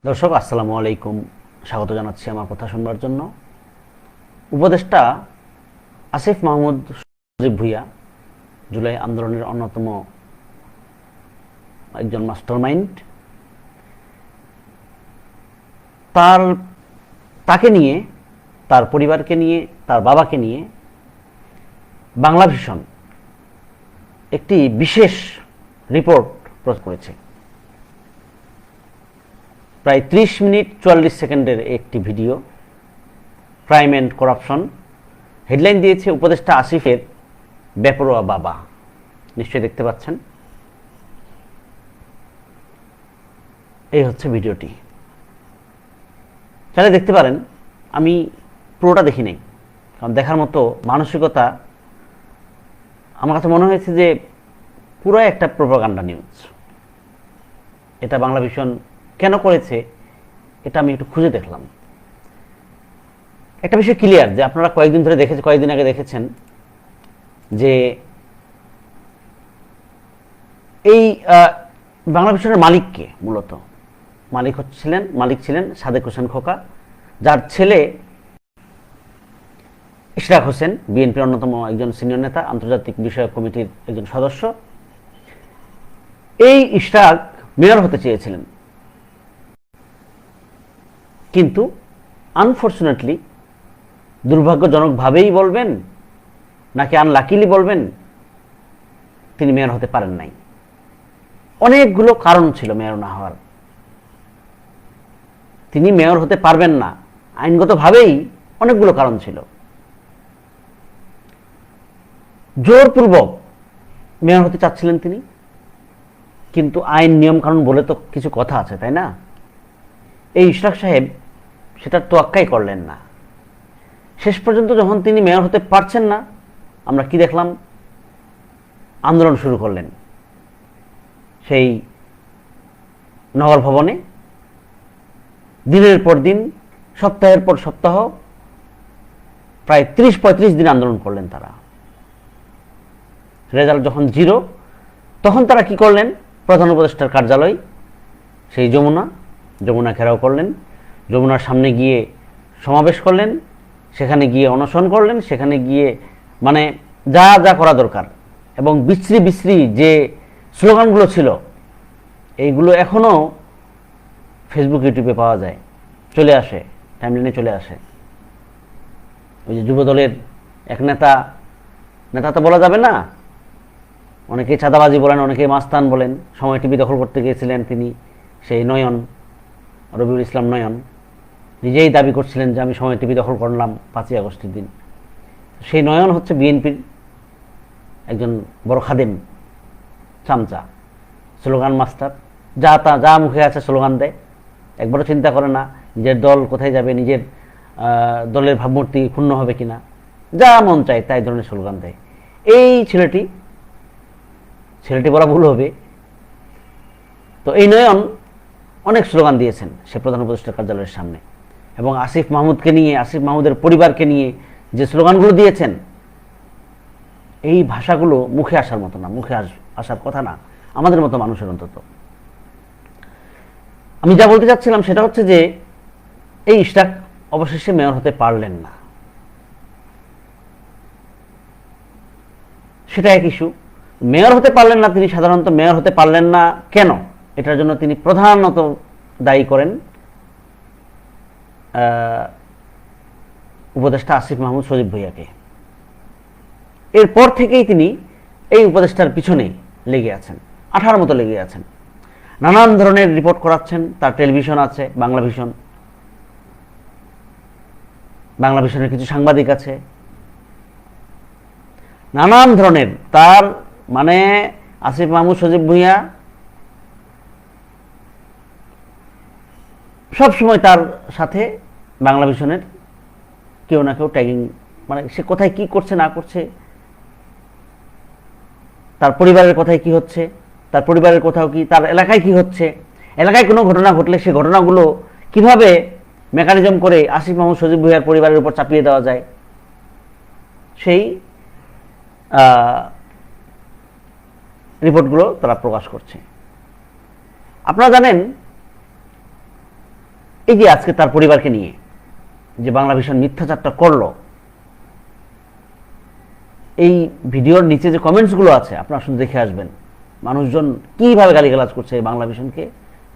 দর্শক আসসালামু আলাইকুম, স্বাগত জানাচ্ছি আমার কথা শুনবার জন্য। উপদেষ্টা আসিফ মাহমুদ সজীব ভুঁইয়া জুলাই আন্দোলনের অন্যতম একজন মাস্টারমাইন্ড। তাকে নিয়ে, তার পরিবারকে নিয়ে, তার বাবাকে নিয়ে বাংলা ভিশন একটি বিশেষ রিপোর্ট প্রকাশ করেছে। প্রায় 30 মিনিট 44 সেকেন্ডের একটি video, crime and corruption. Headline দিয়েছে উপদেষ্টা আসিফের বেপরোয়া বাবা। নিশ্চয়ই দেখতে পাচ্ছেন। এই হচ্ছে ভিডিওটি, চাইলে দেখতে পারেন। আমি পুরোটা দেখি নাই, কারণ দেখার মতো মানসিকতা আমার কাছে মনে হয়েছে যে পুরো একটা প্রোপাগান্ডা নিউজ। এটা বাংলা ভিশন কেন করেছে এটা আমি একটু খুঁজে দেখলাম। একটা বিষয় ক্লিয়ার, যে আপনারা কয়েকদিন আগে দেখেছেন যে এই বাংলা ভিশনের মালিককে, মূলত মালিক ছিলেন সাদেক হোসেন খোকা, যার ছেলে ইশরাক হোসেন, বিএনপির অন্যতম একজন সিনিয়র নেতা, আন্তর্জাতিক বিষয়ক কমিটির একজন সদস্য। এই ইশরাক মেয়র হতে চেয়েছিলেন, কিন্তু আনফর্চুনেটলি, দুর্ভাগ্যজনকভাবেই বলবেন নাকি আনলাকিলি বলবেন, তিনি মেয়র হতে পারেন নাই। অনেকগুলো কারণ ছিল মেয়র না হওয়ার। তিনি মেয়র হতে পারবেন না, আইনগতভাবেই অনেকগুলো কারণ ছিল। জোরপূর্বক মেয়র হতে চাচ্ছিলেন তিনি, কিন্তু আইন নিয়ম কানুন বলে তো কিছু কথা আছে, তাই না? এই ইশরাক সাহেব সেটার তোয়াক্কাই করলেন না। শেষ পর্যন্ত যখন তিনি মেয়র হতে পারছেন না, আমরা কি দেখলাম? আন্দোলন শুরু করলেন সেই নগর ভবনে। দিনের পর দিন, সপ্তাহের পর সপ্তাহ, প্রায় 30-35 দিন আন্দোলন করলেন তারা। রেজাল্ট যখন 0, তখন তারা কি করলেন? প্রধান উপদেষ্টার কার্যালয়, সেই যমুনা ঘেরাও করলেন, যমুনার সামনে গিয়ে সমাবেশ করলেন, সেখানে গিয়ে অনশন করলেন, সেখানে গিয়ে মানে যা যা করা দরকার। এবং বিশ্রী যে স্লোগানগুলো ছিল, এইগুলো এখনও ফেসবুক, ইউটিউবে পাওয়া যায়, চলে আসে, টাইমলাইনে চলে আসে। ওই যে যুবদলের এক নেতা তো বলা যাবে না, অনেকেই চাঁদাবাজি বলেন, অনেকেই মাস্তান বলেন, সময় টিভি দখল করতে গিয়েছিলেন তিনি। সেই নয়ন, রবিউল ইসলাম নয়ন, নিজেই দাবি করছিলেন যে আমি সময় টিভি দখল করলাম 5ই আগস্টের দিন। সেই নয়ন হচ্ছে বিএনপির একজন বড় খাদেম, চামচা, স্লোগান মাস্টার। যা মুখে আছে স্লোগান দেয়, একবারও চিন্তা করে না নিজের দল কোথায় যাবে, নিজের দলের ভাবমূর্তি ক্ষুণ্ণ হবে কিনা, যা মন চায় তাই ধরনের স্লোগান দেয়। এই ছেলেটি বলা ভুল হবে। তো এই নয়ন অনেক স্লোগান দিয়েছেন সে প্রধান উপদেষ্টার কার্যালয়ের সামনে, এবং আসিফ মাহমুদকে নিয়ে, আসিফ মাহমুদের পরিবারকে নিয়ে যে স্লোগানগুলো দিয়েছেন, এই ভাষাগুলো মুখে আসার মতো না, মুখে আসার কথা না আমাদের মতো মানুষের। অন্তত আমি যা বলতে চাচ্ছিলাম সেটা হচ্ছে যে এই ইশরাক অবশেষে মেয়র হতে পারলেন না, সেটা এক ইস্যু। মেয়র হতে পারলেন না তিনি, সাধারণত মেয়র হতে পারলেন না কেন, এটার জন্য তিনি প্রধানত দায়ী করেন উপদেষ্টা আসিফ মাহমুদ সজীব ভুঁইয়াকে। এরপর থেকেই তিনি এই উপদেষ্টার পিছনে লেগে আছেন, আঠার মতো লেগে আছেন। নানান ধরনের রিপোর্ট করাচ্ছেন, তার টেলিভিশন আছে, বাংলা ভিশনের কিছু সাংবাদিক আছে, নানান ধরনের। তার মানে আসিফ মাহমুদ সজীব ভুঁইয়া সবসময় তার সাথে বাংলা ভিশনের কেউ না কেউ ট্যাগিং, মানে সে কোথায় কি করছে না করছে, তার পরিবারের কথায় কি হচ্ছে, তার পরিবারের কোথাও কি, তার এলাকায় কি হচ্ছে, এলাকায় কোনো ঘটনা ঘটলে সেই ঘটনাগুলো কিভাবে মেকানিজম করে আসিফ মাহমুদ সজীব ভুঁইয়ার পরিবারের উপর চাপিয়ে দেওয়া যায়, সেই রিপোর্টগুলো তারা প্রকাশ করছে। আপনারা জানেন এই যে আজকে তার পরিবারকে নিয়ে যে বাংলা ভিশন মিথ্যাচারটা করলো, এই ভিডিওর নিচে যে কমেন্টসগুলো আছে আপনারা শুধু দেখে আসবেন, মানুষজন কিভাবে গালিগালাজ করছে এই বাংলা ভিশনকে,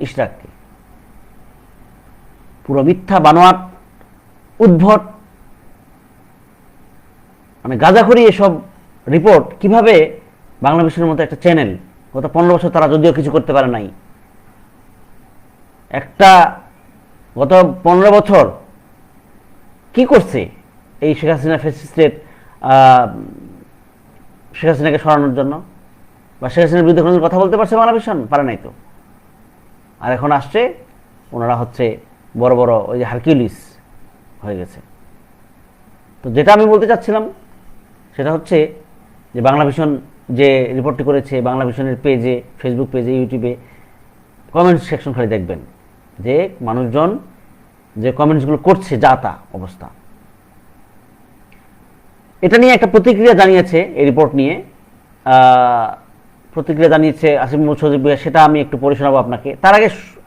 ইশরাককে। পুরো মিথ্যা, বানোয়াট, উদ্ভট, মানে গাঁজাখড়ি এসব রিপোর্ট কিভাবে বাংলা ভিশনের মতো একটা চ্যানেল, গত 15 বছর তারা যদিও কিছু করতে পারে নাই, একটা গত 15 বছর কি করছে এই শেখ হাসিনা ফ্যাসিস্টের, শেখ হাসিনাকে সরানোর জন্য, বা শেখ হাসিনার বিরুদ্ধে কোনো কথা বলতে পারছে বাংলা ভিশন? পারে নাই তো। আর এখন আসছে ওনারা হচ্ছে বড় বড় ওই যে হারকিউলিস হয়ে গেছে। তো যেটা আমি বলতে চাচ্ছিলাম সেটা হচ্ছে যে বাংলা ভিশন যে রিপোর্টটি করেছে, বাংলা ভিশনের পেজে, ফেসবুক পেজে, ইউটিউবে কমেন্টস সেকশন খালি দেখবেন যে মানুষজন যে কমেন্টসগুলো করছে যা তা অবস্থা। এটা নিয়ে একটা প্রতিক্রিয়া জানিয়েছে, এই রিপোর্ট নিয়ে প্রতিক্রিয়া জানিয়েছে আসিফ মাহমুদ সজীব ভুঁইয়া, সেটা আমি একটু পড়ে শোনাবো আপনাকে। তার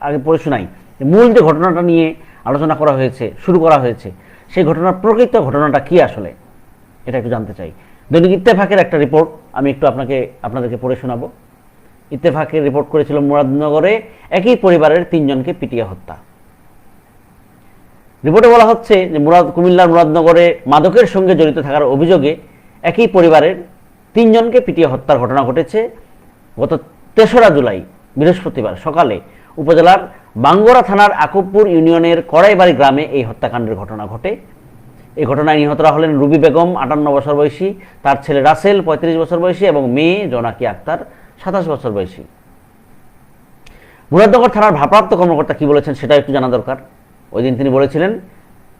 আগে পড়ে শোনাই মূল যে ঘটনাটা নিয়ে আলোচনা করা হয়েছে, শুরু করা হয়েছে, সেই ঘটনার প্রকৃত ঘটনাটা কি আসলে, এটা একটু জানতে চাই। দৈনিক ইত্তেফাকের একটা রিপোর্ট আমি একটু আপনাদেরকে পড়ে শোনাবো। ইত্তেফাকের রিপোর্ট করেছিল মুরাদনগরে একই পরিবারের 3 জনকে পিটিয়ে হত্যা। রিপোর্টে বলা হচ্ছে যে কুমিল্লার মুরাদনগরে মাদকের সঙ্গে জড়িত থাকার অভিযোগে একই পরিবারের 3 জনকে পিটিয়ে হত্যার ঘটনা ঘটেছে গত 3রা জুলাই বৃহস্পতিবার সকালে উপজেলার বাঙ্গরা থানার আকুবপুর ইউনিয়নের কড়াইবাড়ি গ্রামে এই হত্যাকাণ্ডের ঘটনা ঘটে। এই ঘটনায় নিহতরা হলেন রুবি বেগম 58 বছর বয়সী, তার ছেলে রাসেল 35 বছর বয়সী এবং মেয়ে জোনাকি আক্তার 27 বছর বয়সী। মুরাদনগর থানার ভারপ্রাপ্ত কর্মকর্তা কি বলেছেন সেটা একটু জানা দরকার। ওই দিন তিনি বলেছিলেন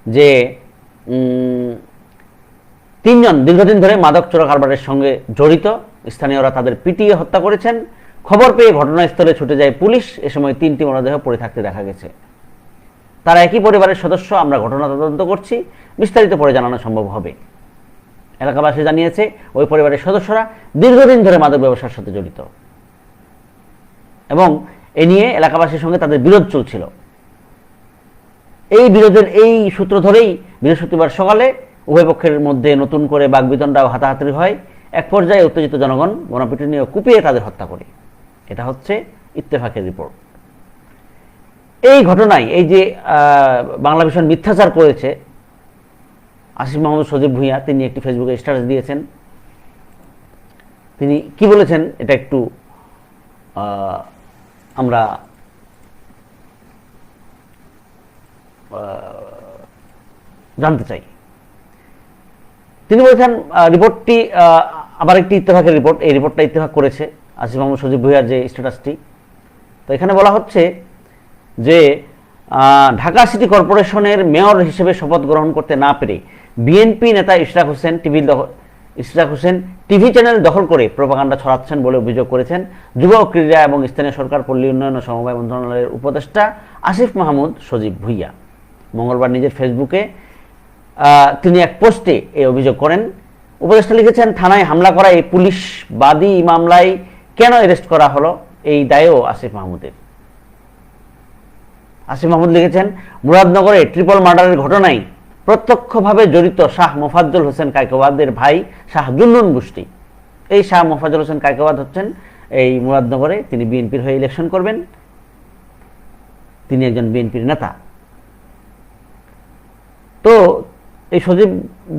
যে 3 জন দীর্ঘদিন ধরে মাদক চোরা কারবারের সঙ্গে জড়িত, স্থানীয়রা তাদের পিটিয়ে হত্যা করেছেন। খবর পেয়ে ঘটনাস্থলে ছুটে যায় পুলিশ। এ সময় 3টি মরদেহ পড়ে থাকতে দেখা গেছে। তারা একই পরিবারের সদস্য, আমরা ঘটনা তদন্ত করছি, বিস্তারিত পরে জানানো সম্ভব হবে। এলাকাবাসী জানিয়েছে ওই পরিবারের সদস্যরা দীর্ঘদিন ধরে মাদক ব্যবসার সাথে জড়িত এবং এ নিয়ে এলাকাবাসীর সঙ্গে তাদের বিরোধ চলছিল। এই বিরোধের এই সূত্র ধরেই বৃহস্পতিবার সকালে উভয় পক্ষের মধ্যে নতুন করে বাগবিতণ্ডা ও হাতাহাতি হয়। এক পর্যায়ে উত্তেজিত জনগণ গণপিটুনি ও কুপিয়ে তাদের হত্যা করে। এটা হচ্ছে ইত্তেফাকের রিপোর্ট। এই ঘটনায় এই যে বাংলা ভিশন মিথ্যাচার করেছে আসিফ মাহমুদ সজীব ভুঁইয়া, তিনি একটি ফেসবুকে স্ট্যাটাস দিয়েছেন। তিনি কি বলেছেন এটা একটু আমরা জানতে চাই। তিনি বলেছেন রিপোর্টটি আবার একটি ইত্তেফাকের রিপোর্ট, এই রিপোর্টটা ইত্তেফাক করেছে আসিফ মাহমুদ সজীব ভুঁইয়ার যে স্ট্যাটাসটি। তো এখানে বলা হচ্ছে যে ঢাকা সিটি কর্পোরেশনের মেয়র হিসেবে শপথ গ্রহণ করতে না পেরে বিএনপি নেতা ইশরাক হোসেন টিভি চ্যানেল দখল করে প্রোপাগান্ডা ছড়াচ্ছেন বলে অভিযোগ করেছেন যুব ও ক্রীড়া এবং স্থানীয় সরকার পল্লী উন্নয়ন ও সমবায় মন্ত্রণালয়ের উপদেষ্টা আসিফ মাহমুদ সজীব ভুঁইয়া। মঙ্গলবার নিজের ফেসবুকে তিনি এক পোস্টে এই অভিযোগ করেন। উপদেষ্টা লিখেছেন, থানায় হামলা করা এই পুলিশ বাদী মামলায় কেন অ্যারেস্ট করা হলো, এই দায়ও আসিফ মাহমুদের। আসিফ মাহমুদ লিখেছেন, মুরাদনগরে ট্রিপল মার্ডারের ঘটনায় প্রত্যক্ষভাবে জড়িত শাহ মোফাজ্জল হোসেন কায়কোবাদের ভাই শাহ জুন্নুন গোষ্ঠী। এই শাহ মোফাজ্জল হোসেন কায়কোবাদ হচ্ছেন এই মুরাদনগরে, তিনি বিএনপির হয়ে ইলেকশন করবেন, তিনি একজন বিএনপির নেতা। তো এই সজীব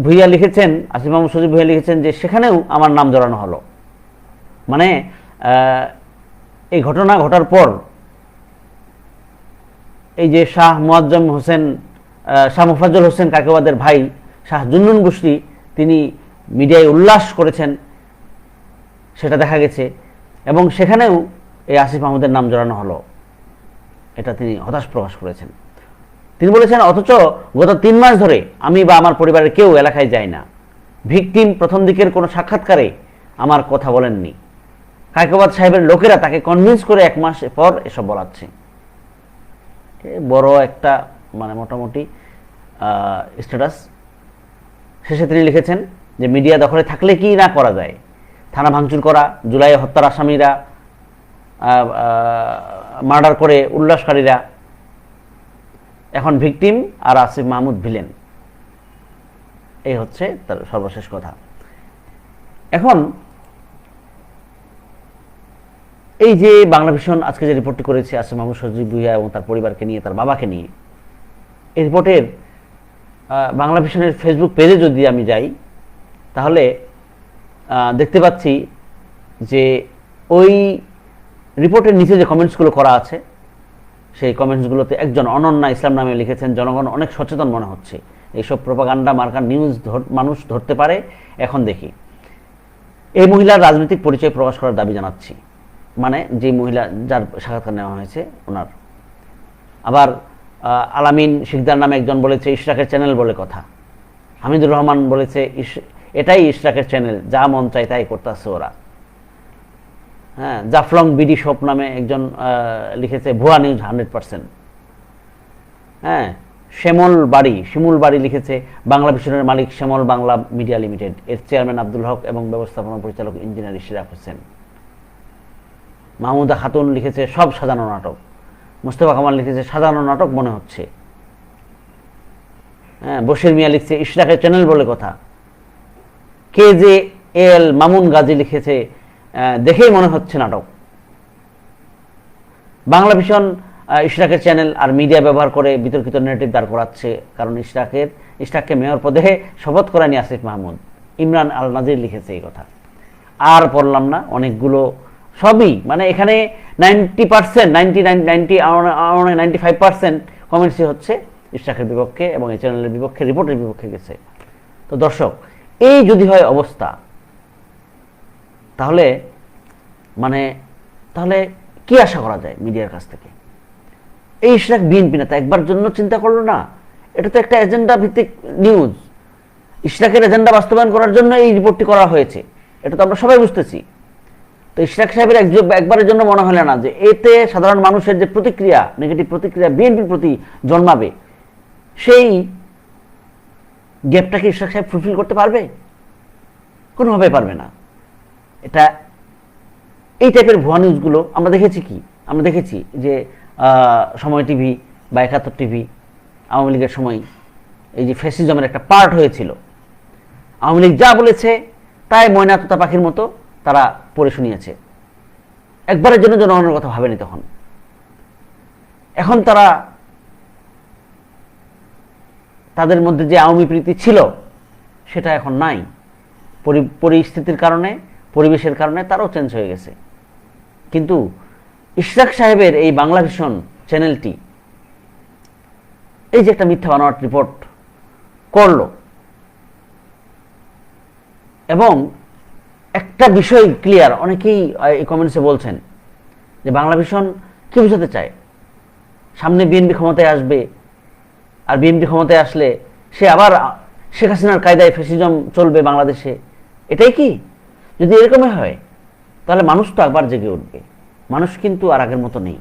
ভুঁইয়া লিখেছেন, আসিফ মাহমুদ সজীব ভুঁইয়া লিখেছেন যে সেখানেও আমার নাম জড়ানো হলো। মানে এই ঘটনা ঘটার পর এই যে শাহ মোফাজ্জল হোসেন কায়কোবাদের ভাই শাহ জুন্নুন গোষ্ঠী তিনি মিডিয়ায় উল্লাস করেছেন, সেটা দেখা গেছে, এবং সেখানেও এই আসিফ মাহমুদের নাম জড়ানো হলো, এটা তিনি হতাশ প্রকাশ করেছেন। তিনি বলেছেন, অথচ গত 3 মাস ধরে আমি বা আমার পরিবারের কেউ এলাকায় যায় না। ভিকটিম প্রথম দিকের কোনো সাক্ষাৎকারে আমার কথা বলেননি। কায়কোবাদ সাহেবের লোকেরা তাকে কনভিন্স করে 1 মাস পর এসব বলাচ্ছে। বড় একটা মানে মোটামুটি স্ট্যাটাস। শেষে তিনি লিখেছেন যে মিডিয়া দখলে থাকলে কি না করা যায়, থানা ভাঙচুর করা, জুলাই হত্যার আসামিরা মার্ডার করে উল্লাসকারীরা এখন ভিকটিম আর আসিফ মাহমুদ ভিলেন। এই হচ্ছে তার সর্বশেষ কথা। এখন এই যে বাংলা ভিশন আজকে যে রিপোর্টটি করেছে আসিফ মাহমুদ, সজীব ভুঁইয়া এবং তার পরিবারকে নিয়ে, তার বাবাকে নিয়ে, এই রিপোর্টের বাংলা ভিশনের ফেসবুক পেজে যদি আমি যাই তাহলে দেখতে পাচ্ছি যে ওই রিপোর্টের নিচে যে কমেন্টসগুলো করা আছে সেই কমেন্টসগুলোতে একজন অনন্যা ইসলাম নামে লিখেছেন, জনগণ অনেক সচেতন মনে হচ্ছে, এইসব প্রোপাগান্ডা মার্কা নিউজ মানুষ ধরতে পারে, এখন দেখি। এই মহিলার রাজনৈতিক পরিচয় প্রকাশ করার দাবি জানাচ্ছি, মানে যে মহিলা যার সাক্ষাৎকার নেওয়া হয়েছে ওনার। আবার আলামিন শিকদার নামে একজন বলেছে ইশরাকের চ্যানেল বলে কথা। হামিদুর রহমান বলেছে এটাই ইশরাকের চ্যানেল, যা মন চায় তাই করতেছে ওরা। হ্যাঁ, জাফলং বিডি শপ নামে একজন লিখেছে ভুয়া নিউজ 100%। হ্যাঁ, শিমুল বাড়ি লিখেছে বাংলা ভিশনের মালিক শ্যামল বাংলা মিডিয়া লিমিটেড, এর চেয়ারম্যান আব্দুল হক এবং ব্যবস্থাপনা পরিচালক ইঞ্জিনিয়ার ইশরাক হোসেন। মাহমুদা খাতুন লিখেছে সব সাজানো নাটক। মুস্তফা কামাল লিখেছে সাজানো নাটক মনে হচ্ছে। হ্যাঁ, বশির মিয়া লিখছে ইশরাকের চ্যানেল বলে কথা। KJL মামুন গাজী লিখেছে দেখেই মনে হচ্ছে নাটক। বাংলা ভিশন ইশরাকের চ্যানেল আর মিডিয়া ব্যবহার করে বিতর্কিত নেগেটিভ দাঁড় করাচ্ছে, কারণ ইশরাককে মেয়র পদে শপথ করায়নি আসিফ মাহমুদ। ইমরান আল নাজির লিখেছে এই কথা। আর পড়লাম না, অনেকগুলো সবই মানে এখানে 90%, 95% কমেন্টসই হচ্ছে ইশরাকের বিপক্ষে এবং এই চ্যানেলের বিপক্ষে, রিপোর্টের বিপক্ষে গেছে। তো দর্শক, এই যদি হয় অবস্থা, তাহলে কি আশা করা যায় মিডিয়ার কাছ থেকে? এই ইশরাক বিএনপি নেতা একবার জন্য চিন্তা করলো না? এটা তো একটা এজেন্ডা ভিত্তিক নিউজ। ইশরাকের এজেন্ডা বাস্তবায়ন করার জন্য এই রিপোর্টটি করা হয়েছে, এটা তো আমরা সবাই বুঝতেছি। তো ইশরাক সাহেবের একবারের জন্য মনে হলো না যে এতে সাধারণ মানুষের যে প্রতিক্রিয়া, নেগেটিভ প্রতিক্রিয়া বিএনপির প্রতি জন্মাবে, সেই গ্যাপটাকে ইশরাক সাহেব ফুলফিল করতে পারবে? কোনোভাবে পারবে না। এটা এই টাইপের ভুয়া নিউজগুলো আমরা দেখেছি যে সময় টিভি বা 71 টিভি আওয়ামী লীগের সময় এই যে ফ্যাসিজমের একটা পার্ট হয়েছিল। আওয়ামী লীগ যা বলেছে তাই ময়না তোতা পাখির মতো তারা পড়ে শুনিয়েছে, একবারের জন্য জনগণের কথা ভাবেনি তখন। এখন তাদের মধ্যে যে আওয়ামী প্রীতি ছিল সেটা এখন নাই। পরিস্থিতির কারণে, পরিবেশের কারণে তারাও চেঞ্জ হয়ে গেছে। কিন্তু ইশরাক সাহেবের এই বাংলা ভিশন চ্যানেলটি এই যে একটা মিথ্যা বানোয়াট রিপোর্ট করলো, এবং একটা বিষয় ক্লিয়ার, অনেকেই এই কমেন্টসে বলছেন যে বাংলা ভিশন কি বোঝাতে চায়, সামনে বিএনপি ক্ষমতায় আসবে, আর বিএনপি ক্ষমতায় আসলে সে আবার শেখ হাসিনার কায়দায় ফ্যাসিজম চলবে বাংলাদেশে, এটাই কি? যদি এরকমই হয় তাহলে মানুষ তো একবার জেগে উঠবে। মানুষ কিন্তু আর আগের মতো নেই,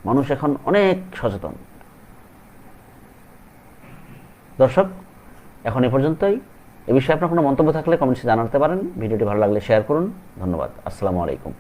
মানুষ এখন অনেক সচেতন। দর্শক, এখন এ পর্যন্তই। এ বিষয়ে আপনার কোনো মন্তব্য থাকলে কমেন্টসে জানাতে পারেন। ভিডিওটি ভালো লাগলে শেয়ার করুন। ধন্যবাদ। আসসালামু আলাইকুম।